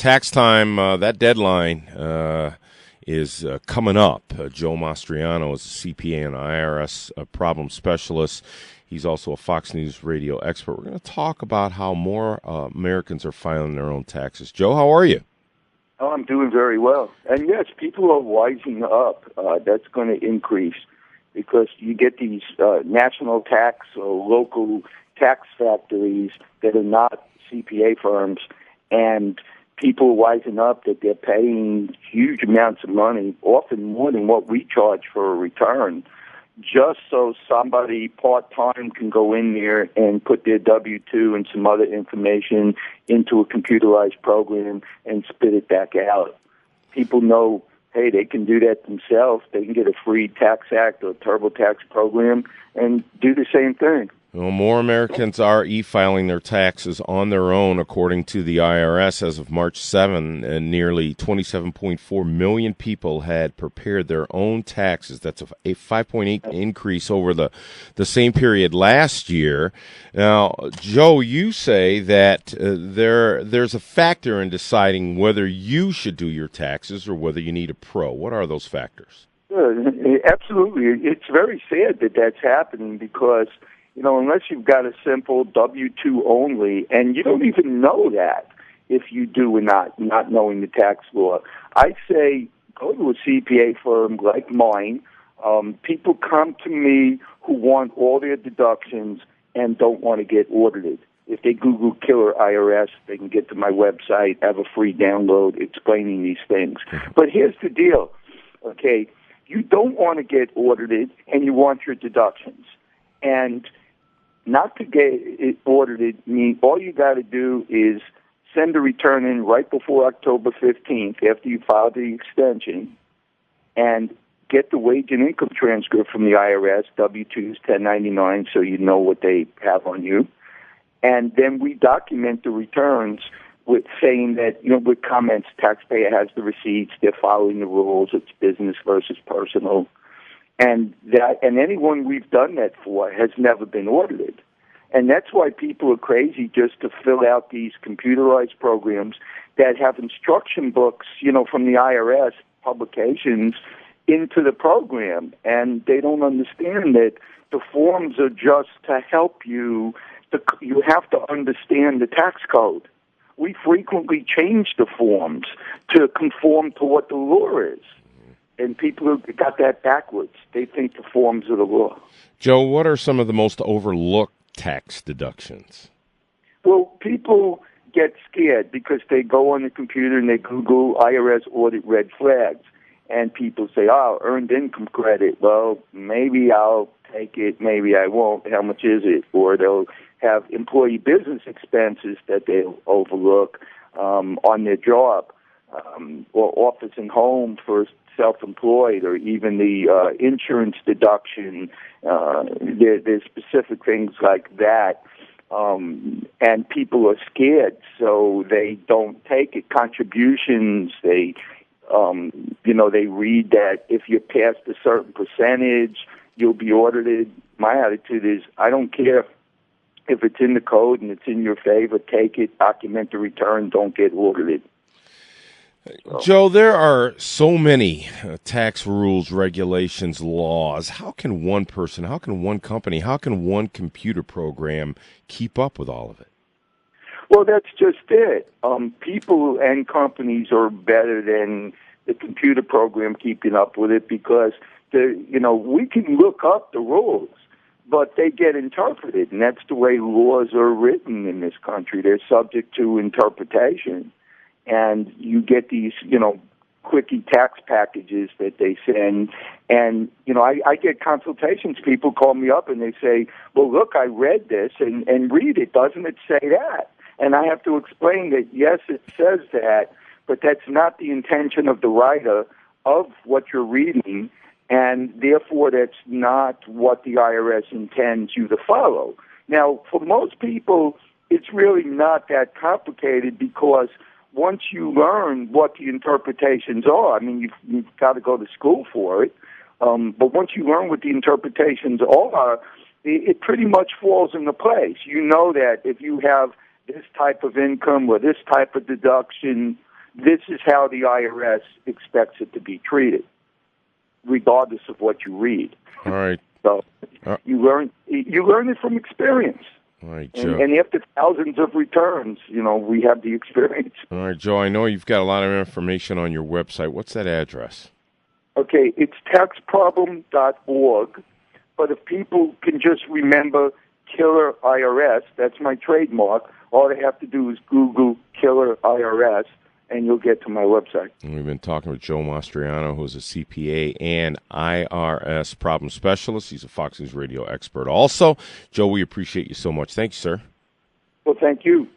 tax time, that deadline is coming up. Joe Mastriano is a CPA and IRS problem specialist. He's also a Fox News radio expert. We're going to talk about how more Americans are filing their own taxes. Joe, how are you? Oh, I'm doing very well. And yes, people are wising up. That's going to increase because you get these national tax or local tax factories that are not CPA firms, and people are wising up that they're paying huge amounts of money, often more than what we charge for a return, just so somebody part-time can go in there and put their W-2 and some other information into a computerized program and spit it back out. People know, hey, they can do that themselves. They can get a free Tax Act or TurboTax program and do the same thing. Well, more Americans are e-filing their taxes on their own, according to the IRS. As of March 7, and nearly 27.4 million people had prepared their own taxes. That's a 5.8 increase over the same period last year. Now, Joe, you say that there's a factor in deciding whether you should do your taxes or whether you need a pro. What are those factors? Absolutely. It's very sad that that's happening because, unless you've got a simple W-2 only, and you don't even know that if you do or not knowing the tax law, I say go to a CPA firm like mine. People come to me who want all their deductions and don't want to get audited. If they Google Killer IRS, they can get to my website, have a free download explaining these things. But here's the deal, okay? You don't want to get audited, and you want your deductions. And not to get it audited means all you got to do is send a return in right before October 15th after you file the extension and get the wage and income transcript from the IRS, W-2s, 1099, so you know what they have on you. And then we document the returns with saying that, with comments, taxpayer has the receipts, they're following the rules, it's business versus personal. And anyone we've done that for has never been audited. And that's why people are crazy just to fill out these computerized programs that have instruction books, from the IRS publications into the program. And they don't understand that the forms are just to help you. You have to understand the tax code. We frequently change the forms to conform to what the law is. And people have got that backwards. They think the forms are the law. Joe, what are some of the most overlooked tax deductions? Well, people get scared because they go on the computer and they Google IRS audit red flags. And people say, earned income credit. Well, maybe I'll take it, maybe I won't. How much is it? Or they'll have employee business expenses that they'll overlook on their job, or office and home for self-employed, or even the insurance deduction. There's specific things like that, and people are scared, so they don't take it. Contributions, they read that if you're past a certain percentage, you'll be audited. My attitude is, I don't care if it's in the code and it's in your favor, take it, document the return, don't get audited. Joe, there are so many tax rules, regulations, laws. How can one person, how can one company, how can one computer program keep up with all of it? Well, that's just it. People and companies are better than the computer program keeping up with it because, we can look up the rules, but they get interpreted, and that's the way laws are written in this country. They're subject to interpretation. And you get these, quickie tax packages that they send. And, I get consultations. People call me up and they say, well, look, I read this and read it. Doesn't it say that? And I have to explain that, yes, it says that, but that's not the intention of the writer of what you're reading. And therefore, that's not what the IRS intends you to follow. Now, for most people, it's really not that complicated because once you learn what the interpretations are, you've got to go to school for it, but once you learn what the interpretations are, it pretty much falls into place. You know that if you have this type of income or this type of deduction, this is how the IRS expects it to be treated, regardless of what you read. All right. So you learn it from experience. All right, Joe. And after thousands of returns, we have the experience. All right, Joe, I know you've got a lot of information on your website. What's that address? Okay, it's taxproblem.org, but if people can just remember Killer IRS, that's my trademark, all they have to do is Google Killer IRS, and you'll get to my website. And we've been talking with Joe Mastriano, who's a CPA and IRS problem specialist. He's a Fox News Radio expert also. Joe, we appreciate you so much. Thank you, sir. Well, thank you.